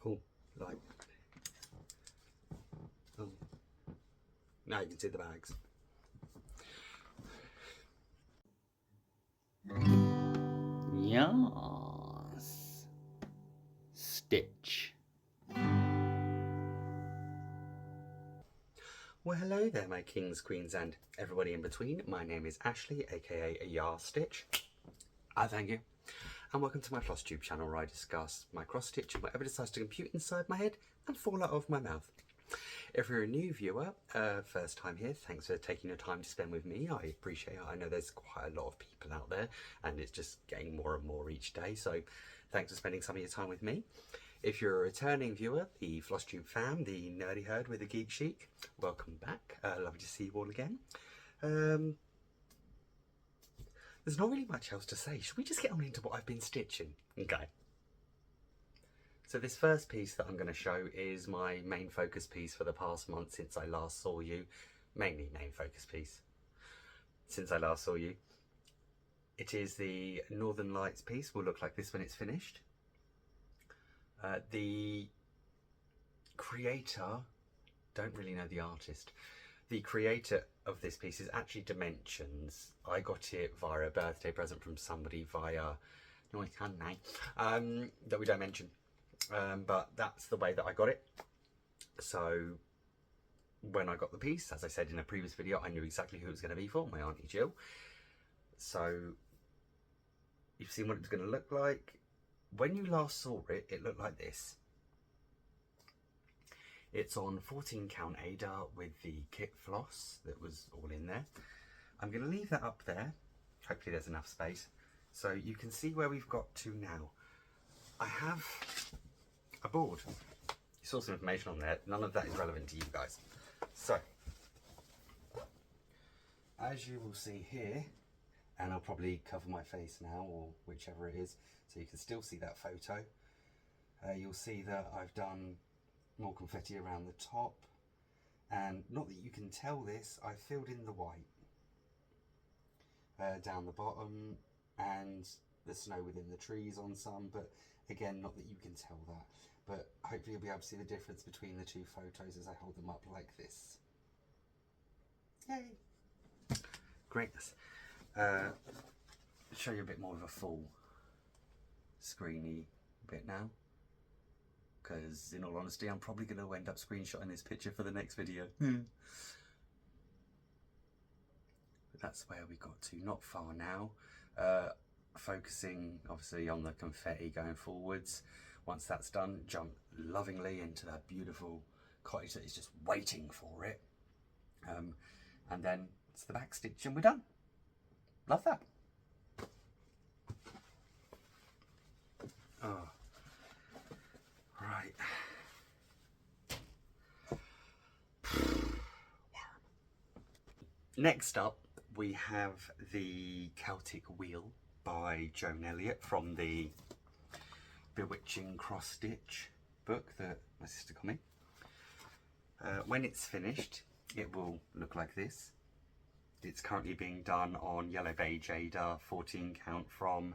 Oh, like, oh, now you can see the bags. Yes. Stitch. Well, hello there, my kings, queens, and everybody in between. My name is Ashley, aka Yar Stitch. I thank you. And welcome to my Flosstube channel where I discuss my cross stitch and whatever decides to compute inside my head and fall out of my mouth. If you're a new viewer, first time here, thanks for taking your time to spend with me. I appreciate it. I know there's quite a lot of people out there and it's just getting more and more each day. So thanks for spending some of your time with me. If you're a returning viewer, the Flosstube fam, the nerdy herd with the geek chic, welcome back. Lovely to see you all again. There's not really much else to say. Should we just get on into what I've been stitching? Okay. So this first piece that I'm going to show is my main focus piece for the past month since I last saw you. Mainly main focus piece since I last saw you. It is the Northern Lights piece. Will look like this when it's finished. The creator, don't really know the artist. The creator of this piece is actually Dimensions. I got it via a birthday present from somebody via, no I can't name, that we don't mention. But that's the way that I got it. So when I got the piece, as I said in a previous video, I knew exactly who it was going to be for, my Auntie Jill. So you've seen what it's going to look like. When you last saw it, it looked like this. It's on 14 count Ada with the kit floss that was all in there. I'm going to leave that up there. Hopefully there's enough space. So you can see where we've got to now. I have a board. You saw some information on there. None of that is relevant to you guys. So, as you will see here, and I'll probably cover my face now or whichever it is, so you can still see that photo. You'll see that I've done more confetti around the top, and not that you can tell this, I filled in the white down the bottom and the snow within the trees on some, but again, not that you can tell that, but hopefully you'll be able to see the difference between the two photos as I hold them up like this. Yay! Greatness. Show you a bit more of a full screeny bit now, because in all honesty I'm probably going to end up screenshotting this picture for the next video. But that's where we got to, not far now. Focusing obviously on the confetti going forwards. Once that's done, jump lovingly into that beautiful cottage that is just waiting for it. And then it's the back stitch and we're done. Love that. Oh, right. Next up, we have the Celtic Wheel by Joan Elliott from the Bewitching Cross Stitch book that my sister got me. When it's finished, it will look like this. It's currently being done on Yellow Beige Ada 14 count from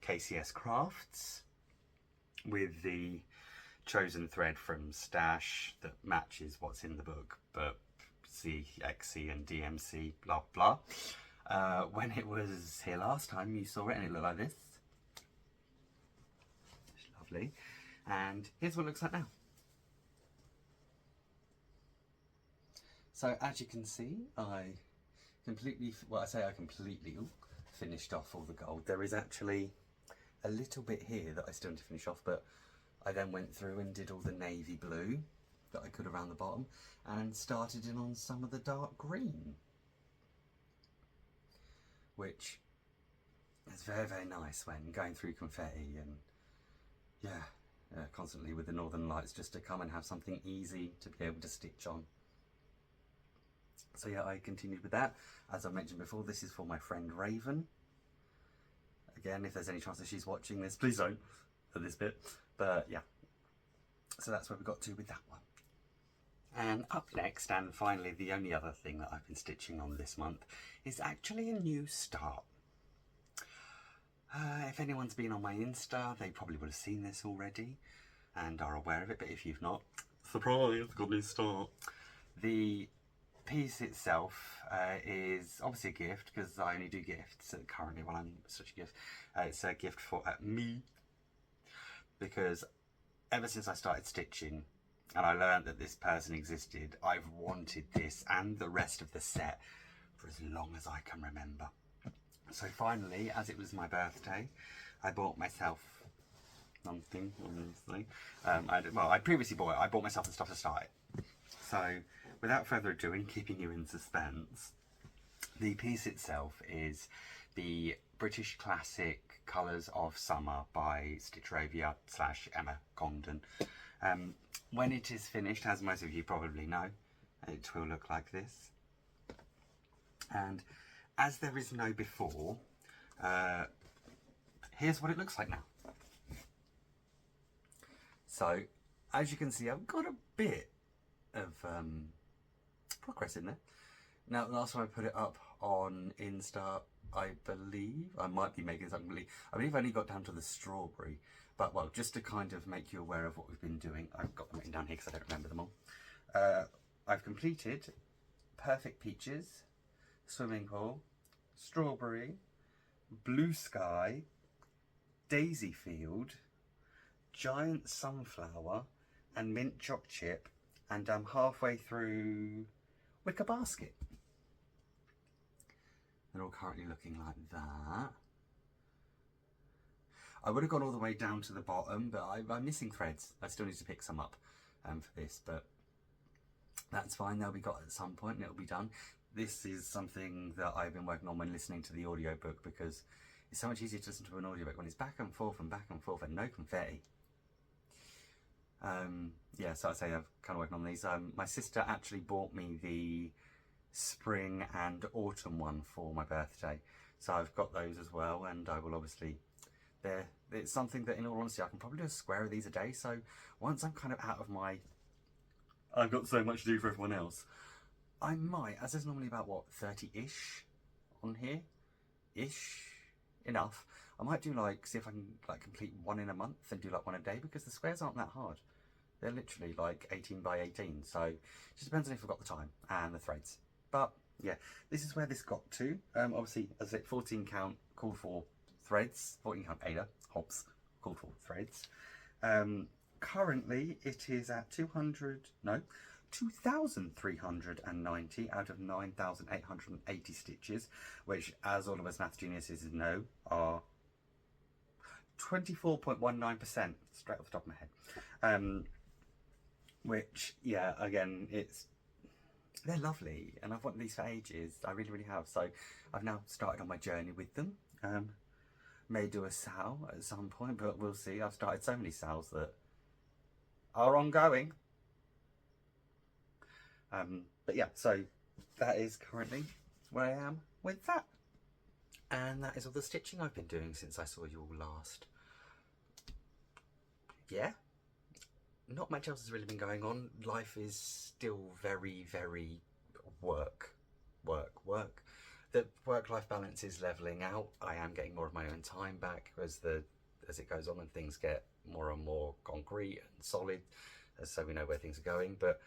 KCS Crafts with the chosen thread from Stash that matches what's in the book, but CXC and DMC blah blah. When it was here last time you saw it and it looked like this. It's lovely. And here's what it looks like now. So as you can see, I completely finished off all the gold. There is actually a little bit here that I still need to finish off, but I then went through and did all the navy blue that I could around the bottom and started in on some of the dark green, which is very, very nice when going through confetti and constantly with the Northern Lights, just to come and have something easy to be able to stitch on. So yeah, I continued with that. As I mentioned before, this is for my friend Raven. Again, if there's any chance that she's watching this, please don't for this bit. But yeah, so that's where we got to with that one. And up next, and finally the only other thing that I've been stitching on this month, is actually a new start. If anyone's been on my Insta, they probably would have seen this already. and are aware of it, but if you've not, surprise, got a new start. The piece itself is obviously a gift, because I only do gifts currently while I'm such a gift. It's a gift for me, because ever since I started stitching and I learned that this person existed, I've wanted this and the rest of the set for as long as I can remember. So finally, as it was my birthday, I bought myself something, obviously. I previously bought it. I bought myself the stuff to start it. So without further ado, and keeping you in suspense, the piece itself is the British classic Colours of Summer by Stitcherovia / Emma Condon. When it is finished, as most of you probably know, it will look like this. And as there is no before, here's what it looks like now. So, as you can see, I've got a bit of progress in there. Now, last time I put it up on Insta, I believe, I might be making something, I believe I only got down to the strawberry. But, well, just to kind of make you aware of what we've been doing, I've got them written down here because I don't remember them all. I've completed Perfect Peaches, Swimming Pool, Strawberry, Blue Sky, Daisy Field, Giant Sunflower, and Mint Choc Chip, and I'm halfway through Wicker Basket. They're all currently looking like that. I would have gone all the way down to the bottom, but I'm missing threads. I still need to pick some up for this, but that's fine. They'll be got at some point and it'll be done. This is something that I've been working on when listening to the audiobook, because it's so much easier to listen to an audiobook when it's back and forth and no confetti. Yeah, so I'd say I've kind of working on these. My sister actually bought me the spring and autumn one for my birthday, so I've got those as well, and I will obviously, it's something that in all honesty I can probably do a square of these a day. So once I'm kind of out of my, I've got so much to do for everyone else, I might, as there's normally about what, 30-ish on here, enough, I might do like, see if I can like complete one in a month and do like one a day, because the squares aren't that hard. They're literally like 18 by 18, so it just depends on if I've got the time and the threads. But yeah, this is where this got to. Obviously, as I said, 14 count called for threads, 14 count Ada, hops, called for threads. Currently, it is at 2,390 out of 9,880 stitches, which, as all of us maths geniuses know, are 24.19%, straight off the top of my head. Which, yeah, again, they're lovely, and I've wanted these for ages. I really, really have. So I've now started on my journey with them. May do a sale at some point, but we'll see. I've started so many sales that are ongoing. But yeah, so that is currently where I am with that. And that is all the stitching I've been doing since I saw you all last. Yeah, not much else has really been going on. Life is still very, very work. The work-life balance is leveling out. I am getting more of my own time back as it goes on and things get more and more concrete and solid, so we know where things are going. But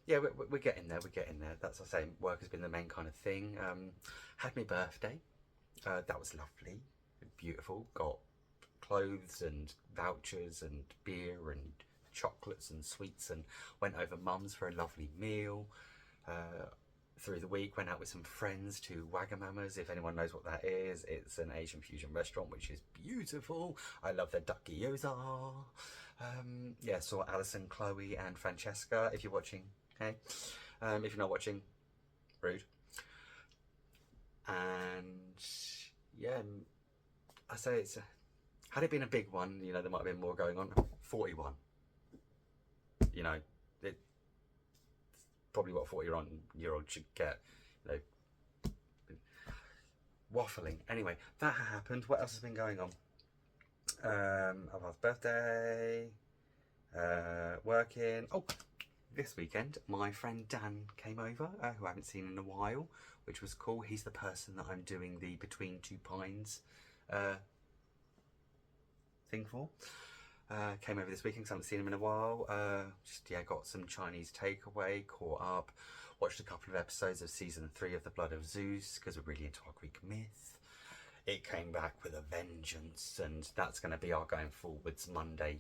yeah, we're getting there. That's what I say. Work has been the main kind of thing. Had my birthday. That was lovely, beautiful. Got clothes and vouchers and beer and chocolates and sweets, and went over mum's for a lovely meal. Through the week, went out with some friends to Wagamama's. If anyone knows what that is, it's an Asian fusion restaurant which is beautiful. I love their duck gyoza. Yeah, saw Alison, Chloe and Francesca. If you're watching, hey. If you're not watching, rude. And yeah, I say it's had it been a big one, you know, there might have been more going on. 41, you know, it's probably what a 40-year-old should get, you know, waffling. Anyway, that happened. What else has been going on? Our birthday, working. Oh, this weekend my friend Dan came over, who I haven't seen in a while, which was cool. He's the person that I'm doing the Between Two Pines thing for. Came over this weekend because I haven't seen him in a while. Just, yeah, got some Chinese takeaway, caught up, watched a couple of episodes of season 3 of The Blood of Zeus because we're really into our Greek myth. It came back with a vengeance, and that's going to be our going forwards Monday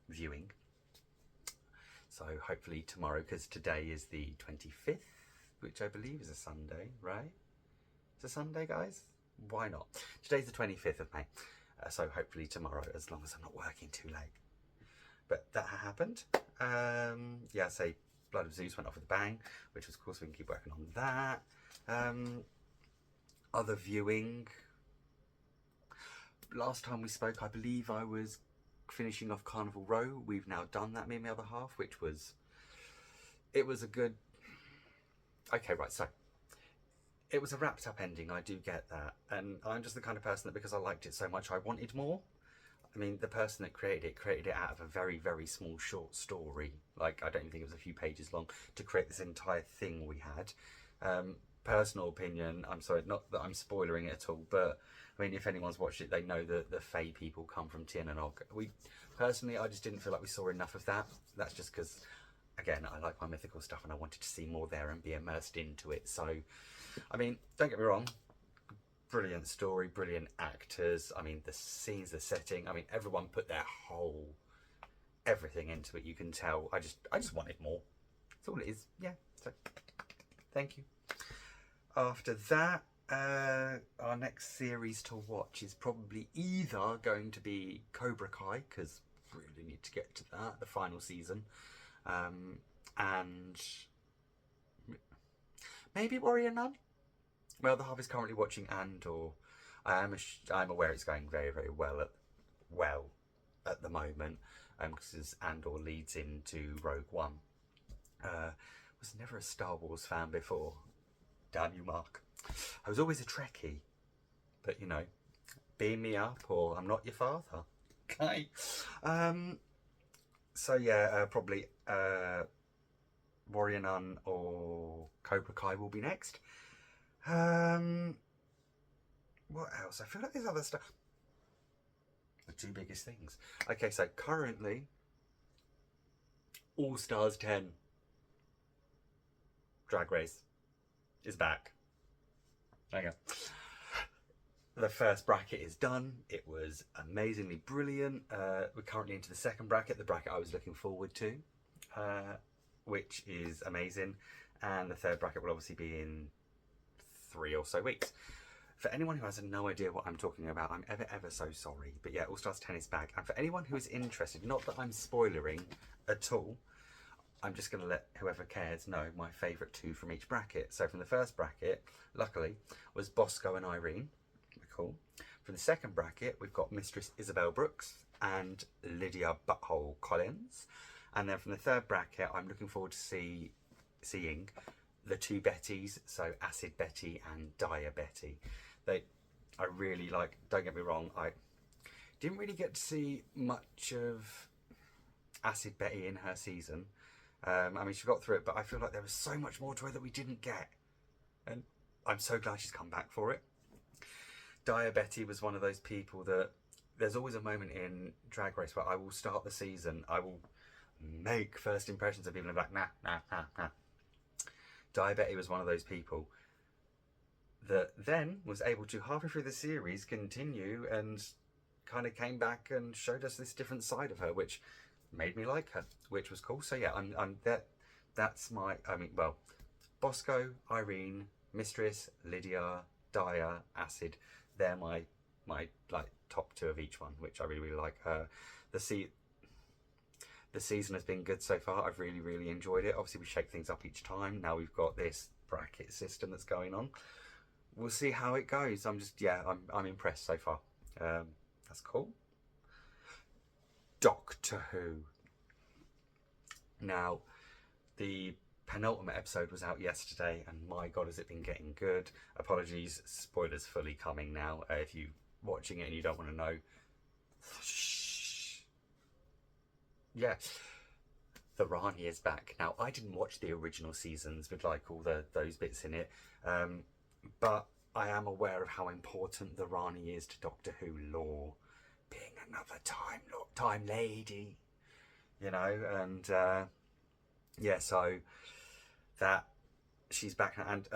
viewing. So hopefully tomorrow, because today is the 25th, which I believe is a Sunday, right? It's a Sunday, guys? Why not? Today's the 25th of May. So hopefully tomorrow, as long as I'm not working too late. But that happened. Yeah, say Blood of Zeus went off with a bang, which of course we can keep working on that. Other viewing. Last time we spoke, I believe I was finishing off Carnival Row. We've now done that, me and the other half, which was, it was a good, okay, right, so it was a wrapped up ending, I do get that, and I'm just the kind of person that because I liked it so much I wanted more. I mean, the person that created it out of a very, very small short story, like I don't even think it was a few pages long, to create this entire thing we had. Personal opinion, I'm sorry, not that I'm spoilering it at all, but I mean, if anyone's watched it, they know that the Fae people come from Tien and Og. Personally, I just didn't feel like we saw enough of that. That's just because, again, I like my mythical stuff and I wanted to see more there and be immersed into it. So, I mean, don't get me wrong, brilliant story, brilliant actors. I mean, the scenes, the setting, I mean, everyone put their whole everything into it, you can tell. I just wanted more. That's all it is. Yeah, so thank you. After that, our next series to watch is probably either going to be Cobra Kai, because really need to get to that, the final season, and maybe Warrior Nun. Well, the half is currently watching Andor. I'm aware it's going very, very well at the moment, because Andor leads into Rogue One. Was never a Star Wars fan before. Damn you, Mark. I was always a Trekkie, but you know, beam me up or I'm not your father. Okay. So yeah, probably Warrior Nun or Cobra Kai will be next. What else? I feel like there's other stuff. The two biggest things. Okay, so currently, All Stars 10 Drag Race is back. Okay. The first bracket is done. It was amazingly brilliant. We're currently into the second bracket, the bracket I was looking forward to, which is amazing. And the third bracket will obviously be in 3 or so weeks. For anyone who has no idea what I'm talking about, I'm ever so sorry. But yeah, All Stars 10 is back. And for anyone who is interested, not that I'm spoilering at all, I'm just going to let whoever cares know my favourite 2 from each bracket. So from the first bracket, luckily, was Bosco and Irene. Cool. From the second bracket, we've got Mistress Isabel Brooks and Lydia Butthole Collins. And then from the third bracket, I'm looking forward to seeing the 2 Bettys, so Acid Betty and Dire Betty. I really like, don't get me wrong, I didn't really get to see much of Acid Betty in her season. I mean, she got through it, but I feel like there was so much more to her that we didn't get. And I'm so glad she's come back for it. Dire Betty was one of those people that there's always a moment in Drag Race where I will start the season, I will make first impressions of people and be like, nah. Dire Betty was one of those people that then was able to, halfway through the series, continue and kind of came back and showed us this different side of her, which made me like her, which was cool. So yeah, that's my, I mean, well, Bosco, Irene, Mistress, Lydia, Dire, Acid, they're my like top 2 of each one, which I really like. The season has been good so far. I've really enjoyed it. Obviously we shake things up each time. Now we've got this bracket system that's going on. We'll see how it goes. I'm impressed so far. That's cool. Doctor Who. Now, the penultimate episode was out yesterday, and my god, has it been getting good. Apologies, spoilers fully coming now. If you're watching it and you don't want to know, shh. Yeah, the Rani is back. Now, I didn't watch the original seasons with like all those bits in it, but I am aware of how important the Rani is to Doctor Who lore, being another time lady, you know, and yeah, so that she's back, and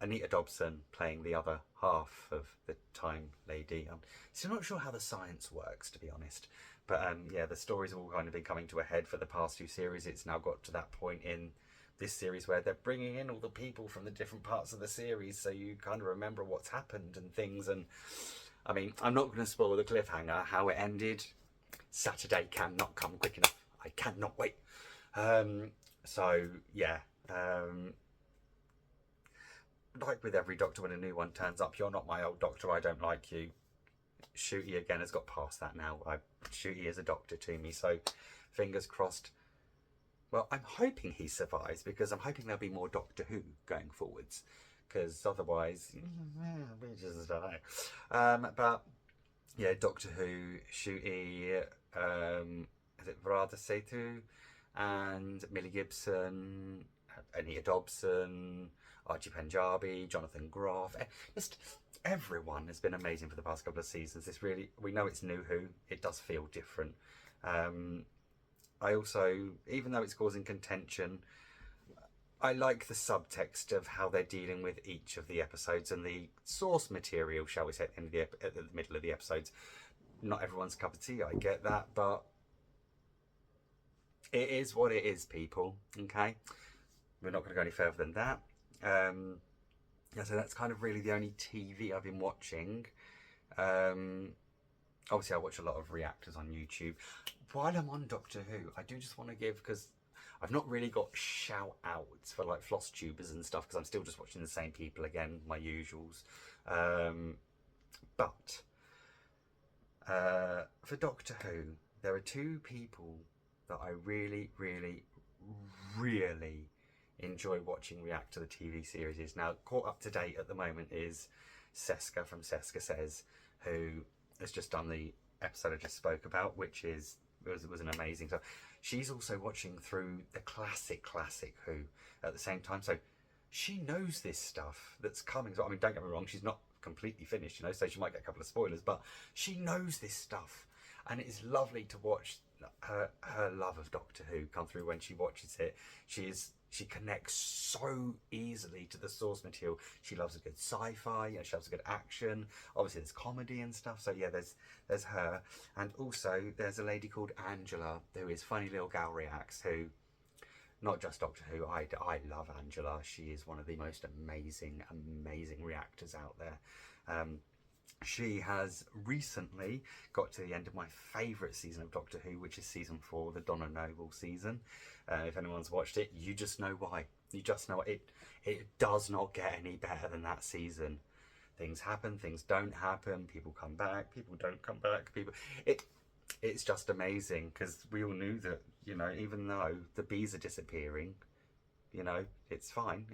Anita Dobson playing the other half of the time lady. So I'm not sure how the science works, to be honest, but yeah, the stories have all kind of been coming to a head for the past 2 series. It's now got to that point in this series where they're bringing in all the people from the different parts of the series, so you kind of remember what's happened and things. And I mean, I'm not going to spoil the cliffhanger, how it ended. Saturday cannot come quick enough. I cannot wait. So yeah, like with every Doctor, when a new one turns up, you're not my old Doctor, I don't like you. Shooty again has got past that now. Shooty is a Doctor to me, so fingers crossed. Well, I'm hoping he survives, because I'm hoping there'll be more Doctor Who going forwards, because otherwise we just die. But yeah, Doctor Who, Shooty, is it Radha Setu, and Millie Gibson, Anita Dobson, Archie Panjabi, Jonathan Groff. Just everyone has been amazing for the past couple of seasons. This really, we know it's new Who, it does feel different. I also, even though it's causing contention, I like the subtext of how they're dealing with each of the episodes and the source material, shall we say, at the middle of the episodes. Not everyone's cup of tea, I get that, but it is what it is, people, okay? We're not going to go any further than that. Yeah, so that's kind of really the only TV I've been watching. Obviously I watch a lot of reactors on YouTube. While I'm on Doctor Who, I do just want to give, because I've not really got shout outs for like Flosstubers and stuff, because I'm still just watching the same people again, my usuals. But for Doctor Who, there are 2 people that I really, really, really enjoy watching react to the TV series. Now, caught up to date at the moment is Seska from Seska Says, who has just done the episode I just spoke about, which was an amazing stuff. She's also watching through the classic Who at the same time, so she knows this stuff that's coming. So I mean, don't get me wrong, she's not completely finished, you know, so she might get a couple of spoilers, but she knows this stuff, and it is lovely to watch her love of Doctor Who come through when she watches it. She connects so easily to the source material. She loves a good sci-fi, you know, she loves a good action. Obviously there's comedy and stuff, so yeah, there's her. And also there's a lady called Angela, who is Funny Little Gal Reacts, who, not just Doctor Who, I love Angela. She is one of the most amazing reactors out there. She has recently got to the end of my favourite season of Doctor Who, which is season 4, the Donna Noble season. If anyone's watched it, you just know why. You just know it does not get any better than that season. Things happen, things don't happen, people come back, people don't come back, it's just amazing, because we all knew that, you know, even though the bees are disappearing, you know, it's fine,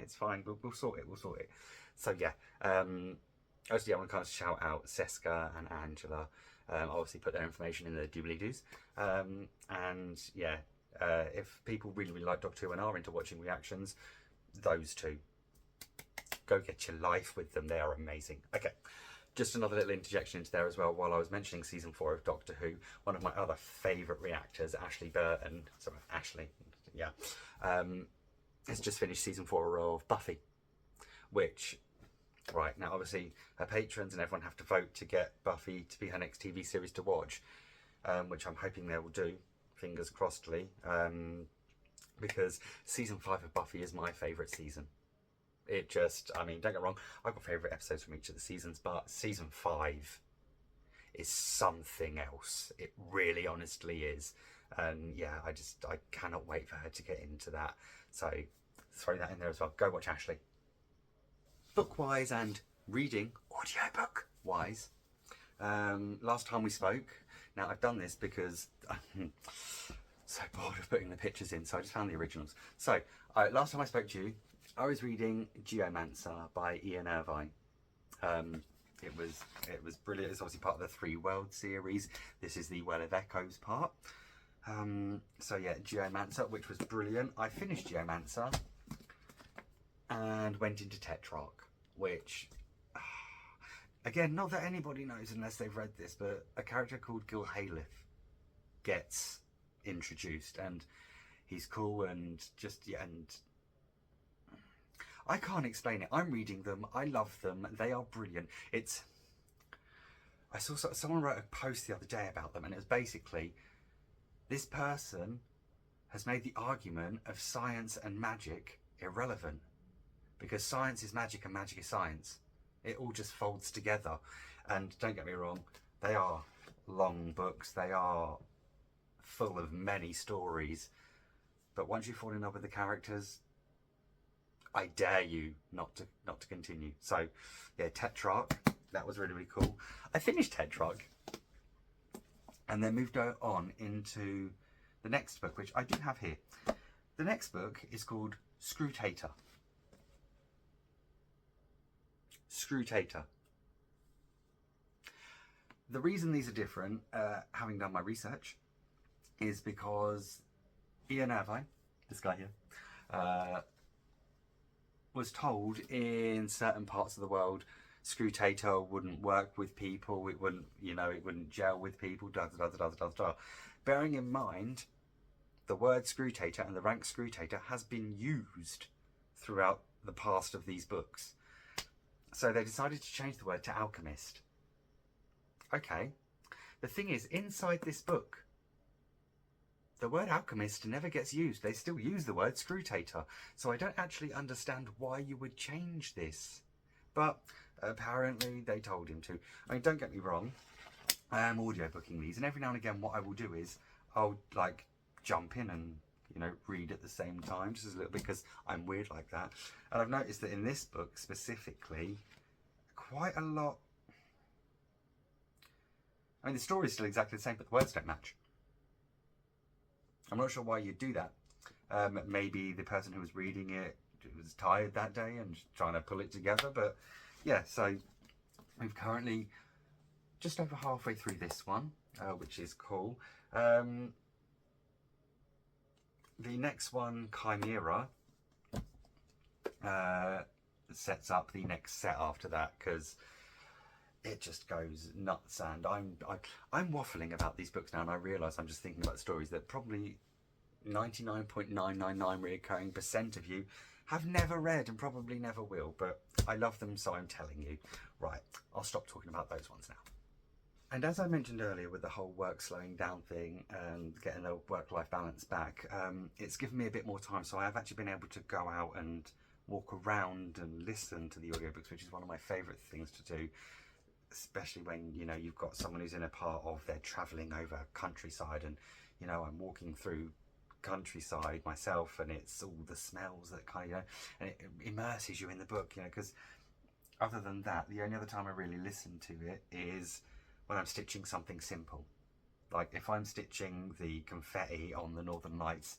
we'll sort it. So yeah, actually, I want to kind of shout out Seska and Angela. Obviously put their information in the doobly-doos. And yeah, if people really, really like Doctor Who and are into watching reactions, those 2, go get your life with them. They are amazing. Okay, just another little interjection into there as well. While I was mentioning season 4 of Doctor Who, one of my other favourite reactors, Ashley Burton, has just finished season 4 of Buffy, which... Right, now obviously her patrons and everyone have to vote to get Buffy to be her next TV series to watch, which I'm hoping they will do, fingers crossedly, because season 5 of Buffy is my favourite season. It just, I mean, don't get me wrong, I've got favourite episodes from each of the seasons, but season 5 is something else. It really honestly is. And yeah, I cannot wait for her to get into that. So throw that in there as well. Go watch Ashley. Book-wise and reading, audiobook wise, last time we spoke, now I've done this because I'm so bored of putting the pictures in, so I just found the originals. So last time I spoke to you, I was reading Geomancer by Ian Irvine. It was brilliant. It's obviously part of the 3 Worlds series. This is the Well of Echoes part. So yeah, Geomancer, which was brilliant. I finished Geomancer and went into Tetrarch, which Again, not that anybody knows unless they've read this, but a character called Gil Halef gets introduced, and he's cool and just, yeah, and I can't explain it. I'm reading them. I love them. They are brilliant. I saw someone wrote a post the other day about them, and it was basically, this person has made the argument of science and magic irrelevant, because science is magic and magic is science. It all just folds together. And don't get me wrong, they are long books. They are full of many stories. But once you fall in love with the characters, I dare you not to continue. So yeah, Tetrarch, that was really, really cool. I finished Tetrarch and then moved on into the next book, which I do have here. The next book is called Screwtator. Screwtator. The reason these are different, having done my research, is because Ian Irvine, this guy here, was told in certain parts of the world Screwtator wouldn't work with people, it wouldn't, you know, it wouldn't gel with people, da da da da da da da. Bearing in mind, the word Screwtator and the rank Screwtator has been used throughout the past of these books. So they decided to change the word to alchemist. Okay. The thing is, inside this book, the word alchemist never gets used. They still use the word Screwtator. So I don't actually understand why you would change this. But apparently they told him to. I mean, don't get me wrong. I am audiobooking these, and every now and again what I will do is I'll like jump in and, you know, read at the same time, just a little bit, because I'm weird like that. And I've noticed that in this book specifically, quite a lot, I mean, the story is still exactly the same, but the words don't match. I'm not sure why you'd do that. Maybe the person who was reading it was tired that day and trying to pull it together, but yeah, so we've currently just over halfway through this one, which is cool. The next one, Chimera, sets up the next set after that, because it just goes nuts. And I'm waffling about these books now, and I realise I'm just thinking about stories that probably 99.999 recurring % of you have never read and probably never will, but I love them, so I'm telling you. Right, I'll stop talking about those ones now. And as I mentioned earlier with the whole work slowing down thing and getting the work-life balance back, it's given me a bit more time, so I have actually been able to go out and walk around and listen to the audiobooks, which is one of my favourite things to do, especially when, you know, you've got someone who's in a part of they're travelling over countryside, and, you know, I'm walking through countryside myself, and it's all the smells that kind of, you know, and it immerses you in the book, you know, because other than that, the only other time I really listen to it is when I'm stitching something simple. Like if I'm stitching the confetti on the Northern Lights,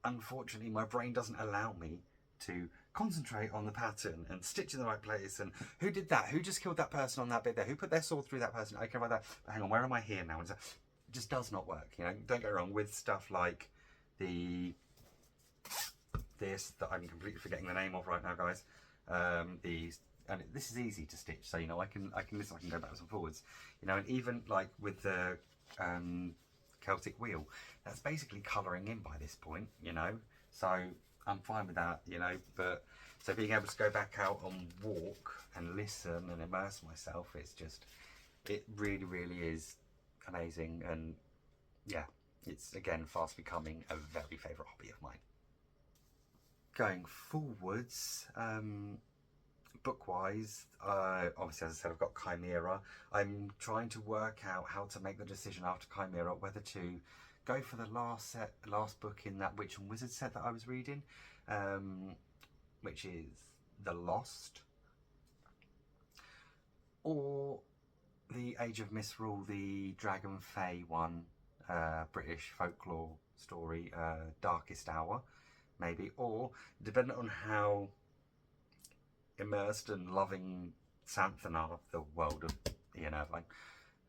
unfortunately my brain doesn't allow me to concentrate on the pattern and stitch in the right place, and who did that, who just killed that person on that bit there, who put their sword through that person, okay, right there, but hang on, where am I here now? And so, it just does not work, you know. Don't get me wrong, with stuff like this that I'm completely forgetting the name of right now, guys, and this is easy to stitch, so, you know, I can listen, I can go backwards and forwards, you know. And even like with the Celtic wheel, that's basically colouring in by this point, you know, so I'm fine with that, you know. But so being able to go back out and walk and listen and immerse myself, it's just, it really, really is amazing. And yeah, it's again fast becoming a very favourite hobby of mine. Going forwards, book-wise, obviously, as I said, I've got Chimera. I'm trying to work out how to make the decision after Chimera whether to go for the last book in that Witch and Wizard set that I was reading, which is The Lost, or the Age of Misrule, the Dragon Fae one, British folklore story, Darkest Hour, maybe, or depending on how immersed and loving Xanthan are, the world of Ian Irvine,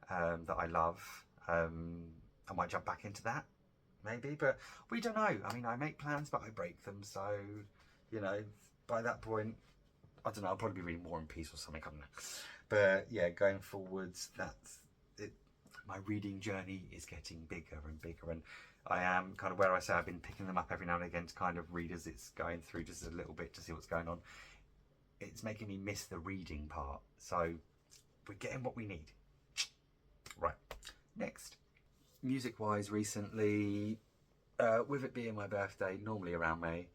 that I love, I might jump back into that, maybe, but we don't know. I mean, I make plans, but I break them, so, you know, by that point, I don't know, I'll probably be reading War and Peace or something, I don't know. But yeah, going forwards, that's it. My reading journey is getting bigger and bigger, and I am kind of where I say I've been picking them up every now and again to kind of read as it's going through just a little bit to see what's going on. It's making me miss the reading part, so we're getting what we need. Right, next. Music-wise recently, with it being my birthday, normally around May,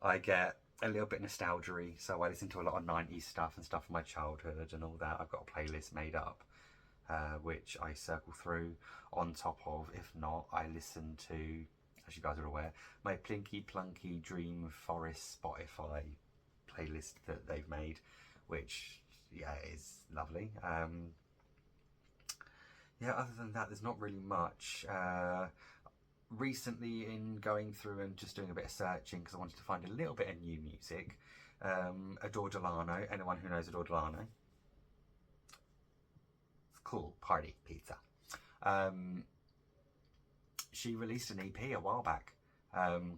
I get a little bit nostalgia-y, so I listen to a lot of 90s stuff and stuff from my childhood and all that. I've got a playlist made up, which I circle through on top of. If not, I listen to, as you guys are aware, my Plinky Plunky Dream Forest Spotify playlist that they've made, which, yeah, is lovely. Yeah, other than that, there's not really much. Recently, in going through and just doing a bit of searching, because I wanted to find a little bit of new music, Adore Delano, anyone who knows Adore Delano, it's cool, party pizza. She released an EP a while back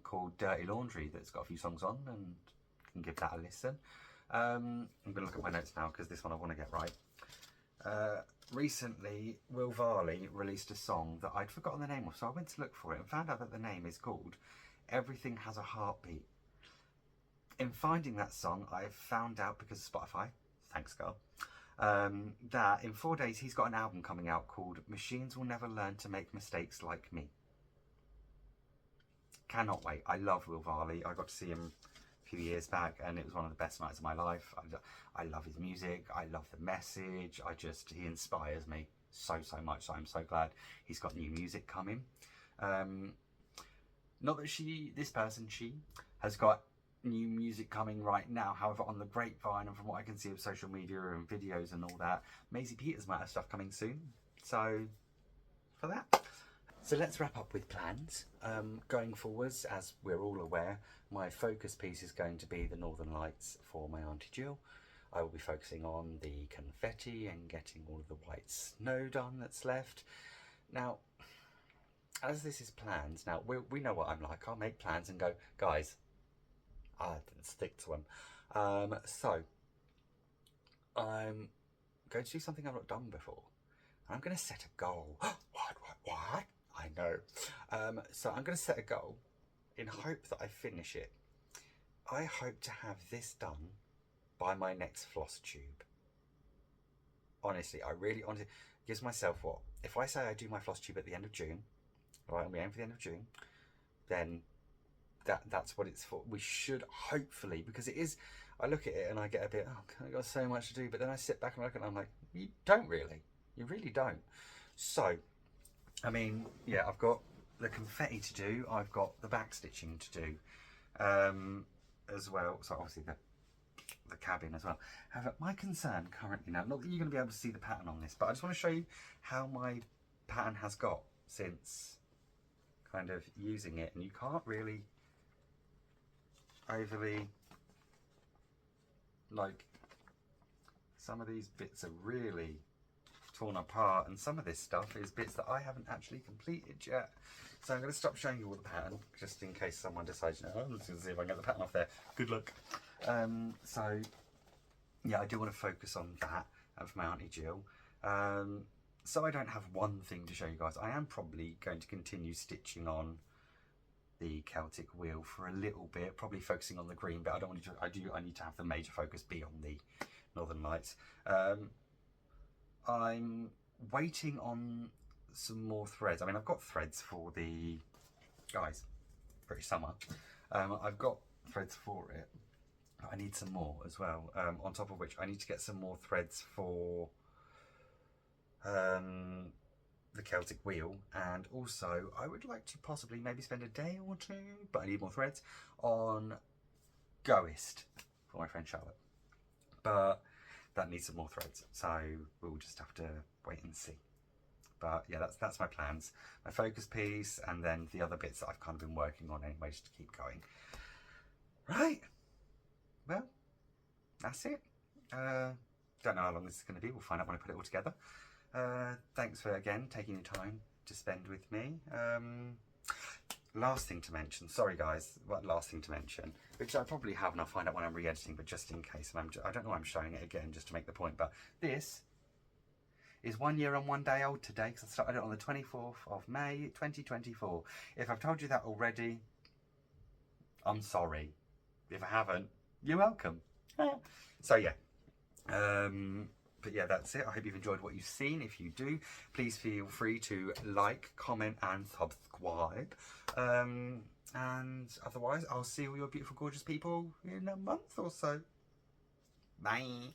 called Dirty Laundry that's got a few songs on, and you can give that a listen. I'm going to look at my notes now because this one I want to get right. Recently, Will Varley released a song that I'd forgotten the name of, so I went to look for it and found out that the name is called Everything Has a Heartbeat. In finding that song, I found out, because of Spotify, thanks girl, that in 4 days he's got an album coming out called Machines Will Never Learn to Make Mistakes Like Me. Cannot wait. I love Will Varley. I got to see him few years back and it was one of the best nights of my life. I love his music, I love the message, he inspires me so much, so I'm so glad he's got new music coming. Not that she has got new music coming right now, however on the grapevine and from what I can see of social media and videos and all that, Maisie Peters might have stuff coming soon, so for that. So let's wrap up with plans. Going forwards, as we're all aware, my focus piece is going to be the Northern Lights for my Auntie Jill. I will be focusing on the confetti and getting all of the white snow done that's left. Now, as this is plans, now we know what I'm like. I'll make plans and go, guys, I didn't stick to them. So, I'm going to do something I've not done before. I'm going to set a goal. What? I know. So I'm going to set a goal in hope that I finish it. I hope to have this done by my next Flosstube. Honestly, I really honestly gives myself what? If I say I do my Flosstube at the end of June, right, and we aim for the end of June, then that's what it's for. We should hopefully, because it is, I look at it and I get a bit, I've got so much to do, but then I sit back and look and I'm like, you don't really. You really don't. So, I mean, yeah, I've got the confetti to do, I've got the back stitching to do as well, so obviously the cabin as well. However, my concern currently now, not that you're going to be able to see the pattern on this, but I just want to show you how my pattern has got since kind of using it, and you can't really overly, like, some of these bits are really torn apart, and some of this stuff is bits that I haven't actually completed yet. So I'm going to stop showing you all the pattern, just in case someone decides, I'm just going to see if I can get the pattern off there. Good luck. So, yeah, I do want to focus on that for my Auntie Jill. So I don't have one thing to show you guys. I am probably going to continue stitching on the Celtic wheel for a little bit, probably focusing on the green, but I don't want to. I need to have the major focus be on the Northern Lights. I'm waiting on some more threads. I mean, I've got threads for the British Summer. I've got threads for it. I need some more as well. On top of which, I need to get some more threads for the Celtic wheel, and also I would like to possibly maybe spend a day or two, but I need more threads on Goist for my friend Charlotte. But that needs some more threads, so we'll just have to wait and see. But yeah, that's my plans. My focus piece, and then the other bits that I've kind of been working on anyway, just to keep going. Right, well, that's it. Don't know how long this is going to be. We'll find out when I put it all together. Thanks for, again, taking your time to spend with me. last thing to mention, sorry guys, what last thing to mention, which I probably have and I'll find out when I'm re-editing, but just in case, and I don't know why I'm showing it again just to make the point, but this is 1 year and 1 day old today because I started it on the 24th of May 2024. If I've told you that already, I'm sorry. If I haven't, you're welcome. So yeah, but yeah, that's it. I hope you've enjoyed what you've seen. If you do, please feel free to like, comment and subscribe. And otherwise, I'll see all your beautiful, gorgeous people in a month or so. Bye.